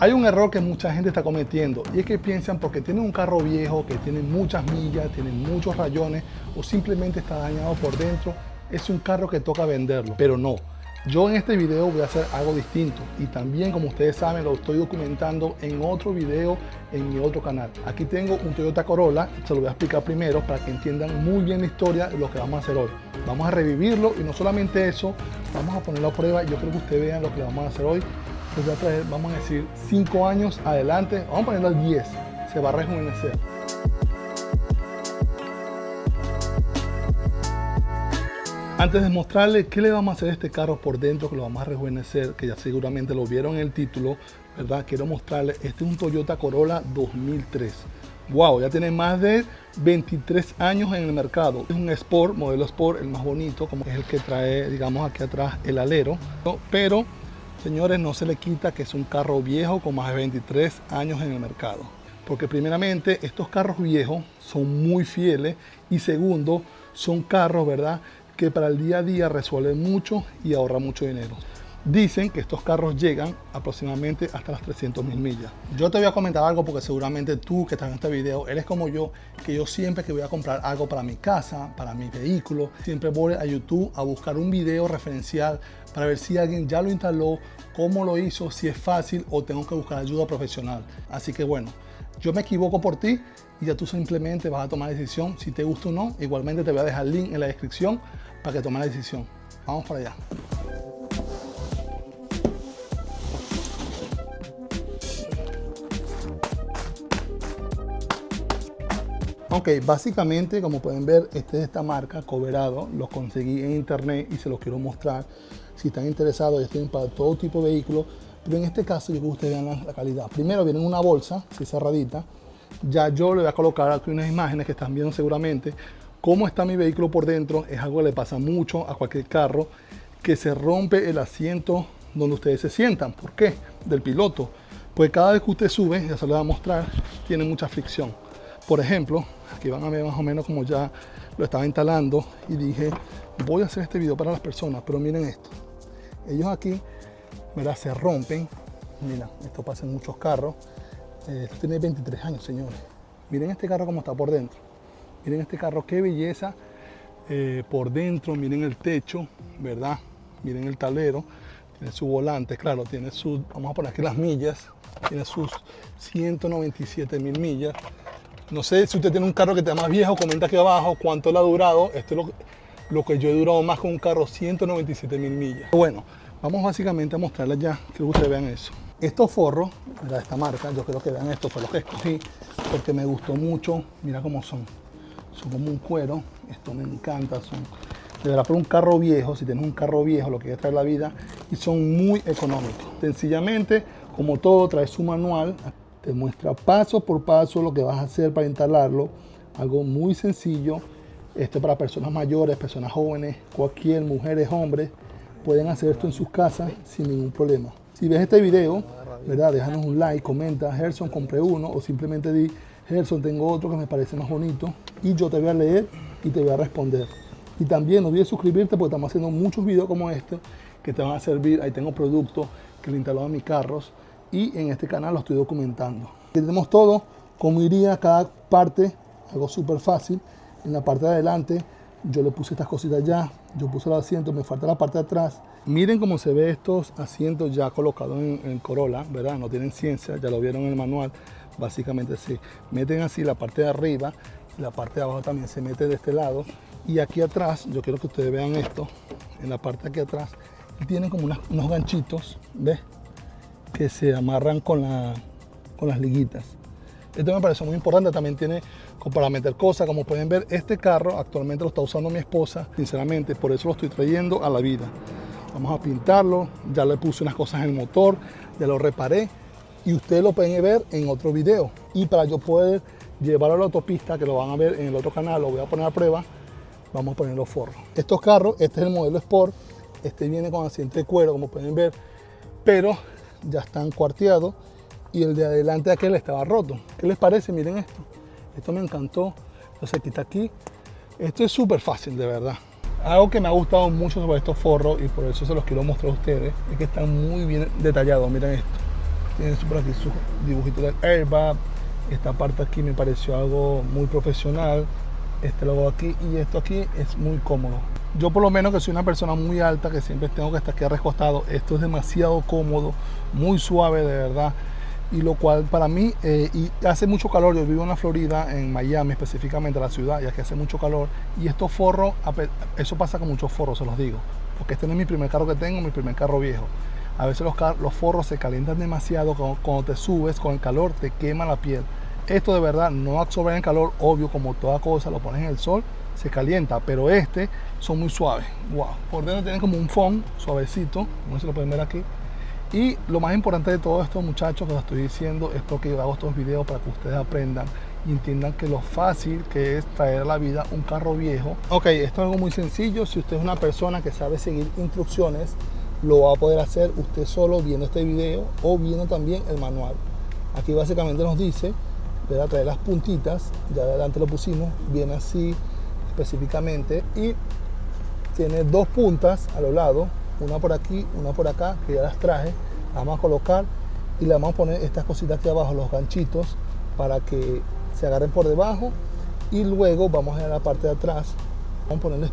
Hay un error que mucha gente está cometiendo y es que piensan porque tienen un carro viejo, que tiene muchas millas, tiene muchos rayones o simplemente está dañado por dentro, es un carro que toca venderlo, pero no. Yo en este video voy a hacer algo distinto y también, como ustedes saben, lo estoy documentando en otro video en mi otro canal. Aquí tengo un Toyota Corolla, se lo voy a explicar primero para que entiendan muy bien la historia de lo que vamos a hacer hoy. Vamos a revivirlo y no solamente eso, vamos a ponerlo a prueba y yo creo que ustedes vean lo que vamos a hacer hoy. Pues voy a traer, vamos a decir, 5 años adelante, vamos a ponerlo al 10, se va a rejuvenecer. Antes de mostrarles qué le vamos a hacer a este carro por dentro, que lo vamos a rejuvenecer, que ya seguramente lo vieron en el título, ¿verdad? Quiero mostrarles, este es un Toyota Corolla 2003. Wow, ya tiene más de 23 años en el mercado. Es un Sport, modelo Sport, el más bonito, como es el que trae, digamos, aquí atrás el alero. Pero, señores, no se le quita que es un carro viejo con más de 23 años en el mercado. Porque primeramente, estos carros viejos son muy fieles y segundo, son carros, ¿verdad?, que para el día a día resuelven mucho y ahorran mucho dinero. Dicen que estos carros llegan aproximadamente hasta las 300.000 millas. Yo te voy a comentar algo porque seguramente tú que estás en este video eres como yo, que yo siempre que voy a comprar algo para mi casa, para mi vehículo, siempre voy a YouTube a buscar un video referencial para ver si alguien ya lo instaló, cómo lo hizo, si es fácil o tengo que buscar ayuda profesional. Así que bueno, yo me equivoco por ti y ya tú simplemente vas a tomar la decisión si te gusta o no. Igualmente te voy a dejar el link en la descripción para que tomes la decisión. Vamos para allá. Ok, básicamente como pueden ver, este es de esta marca, Coverado. Los conseguí en internet y se los quiero mostrar. Si están interesados, ellos tienen para todo tipo de vehículos. Pero en este caso yo quiero que ustedes vean la calidad. Primero viene en una bolsa, así cerradita. Ya yo le voy a colocar aquí unas imágenes que están viendo seguramente. Cómo está mi vehículo por dentro. Es algo que le pasa mucho a cualquier carro, que se rompe el asiento donde ustedes se sientan. ¿Por qué? Del piloto. Pues cada vez que usted sube, ya se lo voy a mostrar, tiene mucha fricción. Por ejemplo, aquí van a ver más o menos como ya lo estaba instalando y dije, voy a hacer este video para las personas, pero miren esto. Ellos aquí, mira, se rompen. Mira, esto pasa en muchos carros. Esto tiene 23 años, señores. Miren este carro como está por dentro. Miren este carro, qué belleza por dentro. Miren el techo, ¿verdad? Miren el tablero. Tiene su volante, claro, tiene sus, vamos a poner aquí las millas. Tiene sus 197.000 millas. No sé si usted tiene un carro que está más viejo, comenta aquí abajo cuánto le ha durado. Esto es lo que yo he durado más con un carro, 197.000 millas. Bueno, vamos básicamente a mostrarles ya, quiero que ustedes vean eso. Estos forros, de esta marca, yo quiero que vean esto, fue lo que escogí porque me gustó mucho. Mira cómo son. Son como un cuero, esto me encanta. Son de verdad, por un carro viejo, si tienes un carro viejo, lo que trae la vida, y son muy económicos. Sencillamente, como todo, trae su manual. Te muestra paso por paso lo que vas a hacer para instalarlo. Algo muy sencillo. Esto para personas mayores, personas jóvenes, cualquier mujeres, hombres, pueden hacer esto en sus casas sin ningún problema. Si ves este video, ¿verdad?, déjanos un like, comenta, Gerson, compré uno, o simplemente di, Gerson, tengo otro que me parece más bonito, y yo te voy a leer y te voy a responder. Y también no olvides suscribirte porque estamos haciendo muchos videos como este que te van a servir. Ahí tengo productos que le instalado a mis carros. Y en este canal lo estoy documentando. Aquí tenemos todo, cómo iría cada parte, algo súper fácil. En la parte de adelante yo le puse estas cositas ya, yo puse el asiento, me falta la parte de atrás. Miren cómo se ve estos asientos ya colocados en Corolla, ¿verdad? No tienen ciencia, ya lo vieron en el manual. Básicamente se meten así la parte de arriba, la parte de abajo también se mete de este lado. Y aquí atrás, yo quiero que ustedes vean esto, en la parte de aquí atrás, tienen como unos ganchitos, ¿ves?, que se amarran con las liguitas. Esto me parece muy importante. También tiene para meter cosas. Como pueden ver, este carro actualmente lo está usando mi esposa, sinceramente, por eso lo estoy trayendo a la vida. Vamos a pintarlo, ya le puse unas cosas en el motor, ya lo reparé y ustedes lo pueden ver en otro video. Y para yo poder llevarlo a la autopista, que lo van a ver en el otro canal, lo voy a poner a prueba, vamos a poner los forros. Estos carros, este es el modelo Sport, este viene con asiento de cuero, como pueden ver, pero ya están cuarteados y el de adelante aquel estaba roto. ¿Qué les parece? Miren esto. Esto me encantó. Entonces quita aquí. Esto es súper fácil, de verdad. Algo que me ha gustado mucho sobre estos forros y por eso se los quiero mostrar a ustedes es que están muy bien detallados. Miren esto. Tiene por aquí su dibujito del airbag. Esta parte aquí me pareció algo muy profesional. Este logo aquí y esto aquí es muy cómodo. Yo por lo menos que soy una persona muy alta, que siempre tengo que estar aquí recostado, esto es demasiado cómodo, muy suave de verdad. Y lo cual para mí, y hace mucho calor, yo vivo en la Florida, en Miami específicamente, la ciudad, ya que hace mucho calor. Y estos forros, eso pasa con muchos forros, se los digo. Porque este no es mi primer carro que tengo, mi primer carro viejo. A veces los forros se calientan demasiado, cuando te subes con el calor te quema la piel. Esto de verdad no absorbe el calor, obvio, como toda cosa, lo pones en el sol, se calienta, pero son muy suaves. Wow, por dentro tienen como un foam suavecito, no se lo pueden ver aquí. Y lo más importante de todo esto, muchachos, que os estoy diciendo, es porque yo hago estos videos para que ustedes aprendan y entiendan que lo fácil que es traer a la vida un carro viejo. Ok, esto es algo muy sencillo. Si usted es una persona que sabe seguir instrucciones, lo va a poder hacer usted solo viendo este video o viendo también el manual. Aquí básicamente nos dice, ¿verdad?, traer las puntitas, ya adelante lo pusimos, viene así específicamente, y tiene dos puntas a los lados, una por aquí, una por acá, que ya las traje. Las vamos a colocar y le vamos a poner estas cositas aquí abajo, los ganchitos, para que se agarren por debajo. Y luego vamos a ir a la parte de atrás, vamos a poner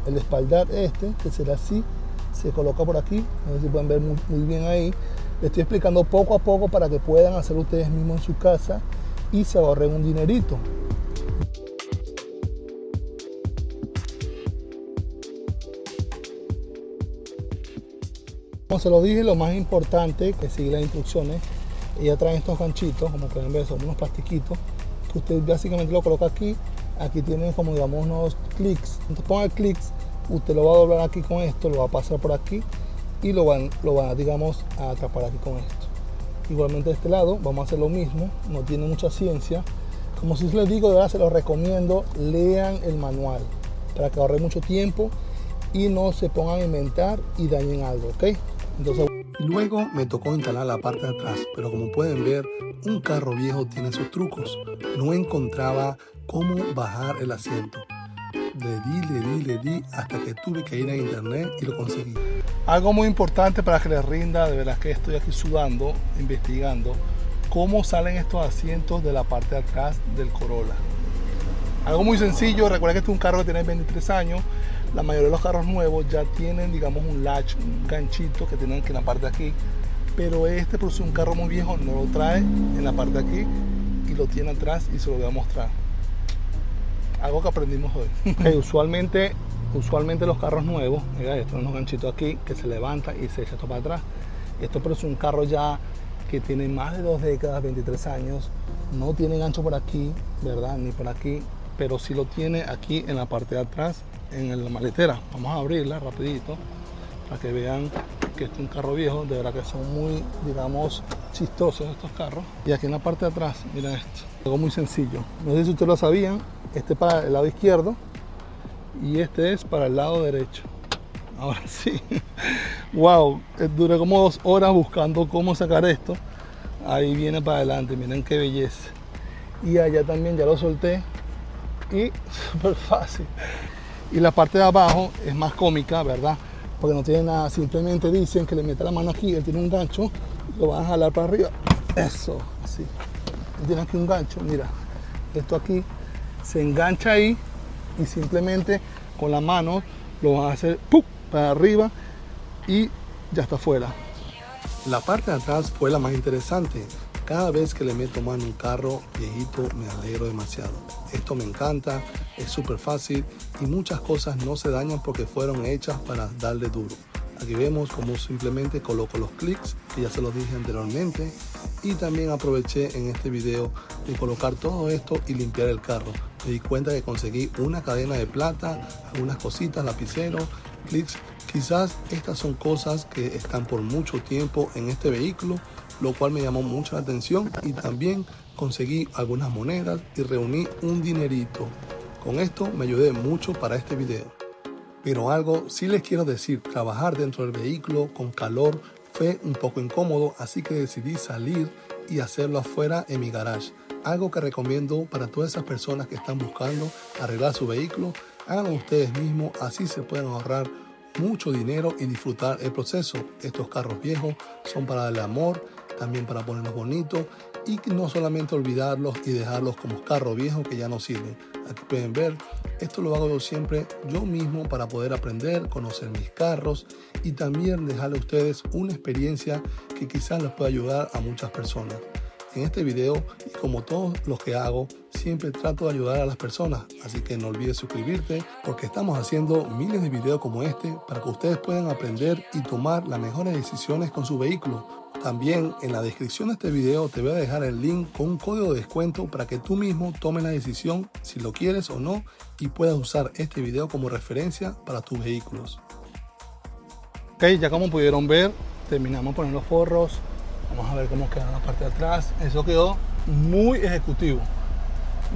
el espaldar que será así, se coloca por aquí, a ver si pueden ver muy bien ahí. Les estoy explicando poco a poco para que puedan hacer ustedes mismos en su casa y se ahorren un dinerito. Como se los dije, lo más importante es seguir las instrucciones. Ella trae estos ganchitos, como pueden ver, son unos plastiquitos que usted básicamente lo coloca aquí. Aquí tienen como, digamos, unos clics. Entonces ponga el clics, usted lo va a doblar aquí con esto, lo va a pasar por aquí y lo van digamos, a atrapar aquí con esto. Igualmente de este lado vamos a hacer lo mismo, no tiene mucha ciencia. Como si les digo, de verdad se los recomiendo, lean el manual para que ahorren mucho tiempo y no se pongan a inventar y dañen algo, ¿ok? Entonces, luego me tocó instalar la parte de atrás, pero como pueden ver, un carro viejo tiene sus trucos. No encontraba cómo bajar el asiento. Le di hasta que tuve que ir a internet y lo conseguí. Algo muy importante para que les rinda, de verdad que estoy aquí sudando, investigando cómo salen estos asientos de la parte de atrás del Corolla. Algo muy sencillo. Recuerda que este es un carro que tiene 23 años. La mayoría de los carros nuevos ya tienen, digamos, un latch, un ganchito que tienen aquí en la parte de aquí. Pero por ser un carro muy viejo, no lo trae en la parte de aquí y lo tiene atrás, y se lo voy a mostrar. Algo que aprendimos hoy. Okay, usualmente los carros nuevos, mira, estos son unos ganchitos aquí que se levanta y se echa esto para atrás. Esto pero es un carro ya que tiene más de 2 décadas, 23 años. No tiene gancho por aquí, ¿verdad? Ni por aquí, pero sí lo tiene aquí en la parte de atrás, en la maletera. Vamos a abrirla rapidito para que vean que este es un carro viejo. De verdad que son muy, digamos, chistosos estos carros. Y aquí en la parte de atrás, miren esto, algo muy sencillo. No sé si ustedes lo sabían, este es para el lado izquierdo y este es para el lado derecho. Ahora sí. Wow, duré como 2 horas buscando cómo sacar esto. Ahí viene para adelante, miren qué belleza. Y allá también ya lo solté y súper fácil. Y la parte de abajo es más cómica, ¿verdad? Porque no tiene nada, simplemente dicen que le meta la mano aquí, él tiene un gancho, lo van a jalar para arriba. Eso, así. Él tiene aquí un gancho, mira, esto aquí se engancha ahí y simplemente con la mano lo van a hacer ¡pum!, para arriba y ya está fuera. La parte de atrás fue la más interesante. Cada vez que le meto mano a un carro viejito me alegro demasiado. Esto me encanta, es súper fácil y muchas cosas no se dañan porque fueron hechas para darle duro. Aquí vemos cómo simplemente coloco los clics, que ya se los dije anteriormente, y también aproveché en este video de colocar todo esto y limpiar el carro. Me di cuenta que conseguí una cadena de plata, algunas cositas, lapiceros, clics. Quizás estas son cosas que están por mucho tiempo en este vehículo, lo cual me llamó mucho la atención, y también conseguí algunas monedas y reuní un dinerito. Con esto me ayudé mucho para este video. Pero algo sí les quiero decir, trabajar dentro del vehículo con calor fue un poco incómodo, así que decidí salir y hacerlo afuera en mi garage. Algo que recomiendo para todas esas personas que están buscando arreglar su vehículo. Háganlo ustedes mismos, así se pueden ahorrar mucho dinero y disfrutar el proceso. Estos carros viejos son para darle amor, también para ponerlos bonitos y no solamente olvidarlos y dejarlos como carros viejos que ya no sirven. Aquí pueden ver, esto lo hago yo siempre yo mismo para poder aprender, conocer mis carros y también dejarle a ustedes una experiencia que quizás les pueda ayudar a muchas personas. En este video, y como todos los que hago, siempre trato de ayudar a las personas, así que no olvides suscribirte porque estamos haciendo miles de videos como este para que ustedes puedan aprender y tomar las mejores decisiones con su vehículo. También en la descripción de este video te voy a dejar el link con un código de descuento para que tú mismo tomes la decisión si lo quieres o no y puedas usar este video como referencia para tus vehículos. Ok, ya como pudieron ver, terminamos de poner los forros. Vamos a ver cómo queda la parte de atrás. Eso quedó muy ejecutivo.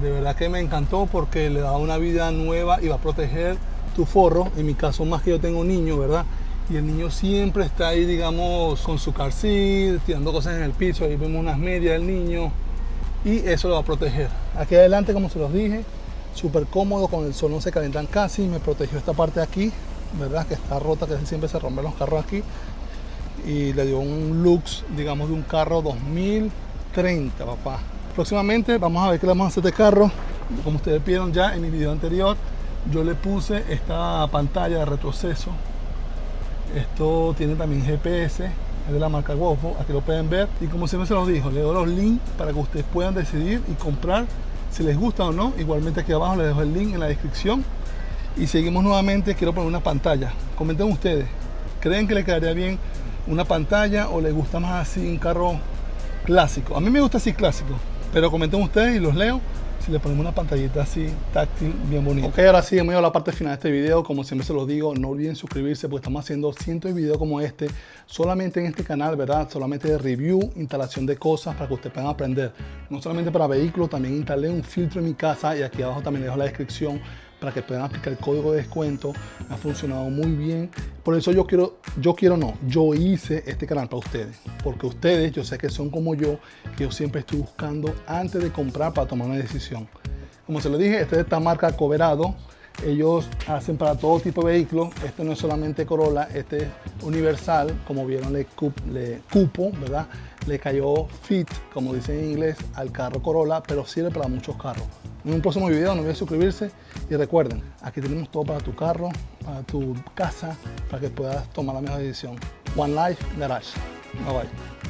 De verdad que me encantó porque le da una vida nueva y va a proteger tu forro. En mi caso, más que yo tengo un niño, ¿verdad? Y el niño siempre está ahí, digamos, con su car seat, tirando cosas en el piso. Ahí vemos unas medias del niño y eso lo va a proteger. Aquí adelante, como se los dije, súper cómodo, con el sol no se calientan casi. Me protegió esta parte de aquí, ¿verdad? Que está rota, que siempre se rompen los carros aquí. Y le dio un looks, digamos, de un carro 2030, papá. Próximamente vamos a ver qué le vamos a hacer de carro. Como ustedes vieron ya en mi video anterior, yo le puse esta pantalla de retroceso. Esto tiene también GPS, es de la marca Wofo, aquí lo pueden ver. Y como siempre se los dijo, le doy los links para que ustedes puedan decidir y comprar si les gusta o no. Igualmente aquí abajo les dejo el link en la descripción. Y seguimos nuevamente, quiero poner una pantalla. Comenten ustedes, ¿creen que le quedaría bien una pantalla o les gusta más así un carro clásico? A mí me gusta así clásico, pero comenten ustedes y los leo si le ponemos una pantallita así táctil bien bonita. Ok, ahora sí, hemos llegado a la parte final de este video. Como siempre se los digo, no olviden suscribirse porque estamos haciendo cientos de videos como este solamente en este canal, ¿verdad? Solamente de review, instalación de cosas para que ustedes puedan aprender. No solamente para vehículos, también instalé un filtro en mi casa y aquí abajo también les dejo la descripción para que puedan aplicar el código de descuento. Ha funcionado muy bien. Por eso yo hice este canal para ustedes. Porque ustedes, yo sé que son como yo, que yo siempre estoy buscando antes de comprar para tomar una decisión. Como se lo dije, este es de esta marca Coverado. Ellos hacen para todo tipo de vehículos. Este no es solamente Corolla, este es universal. Como vieron, le cupo, ¿verdad? Le cayó fit, como dicen en inglés, al carro Corolla, pero sirve para muchos carros. En un próximo video no olviden suscribirse y recuerden, aquí tenemos todo para tu carro, para tu casa, para que puedas tomar la mejor decisión. One Life Garage. Bye bye.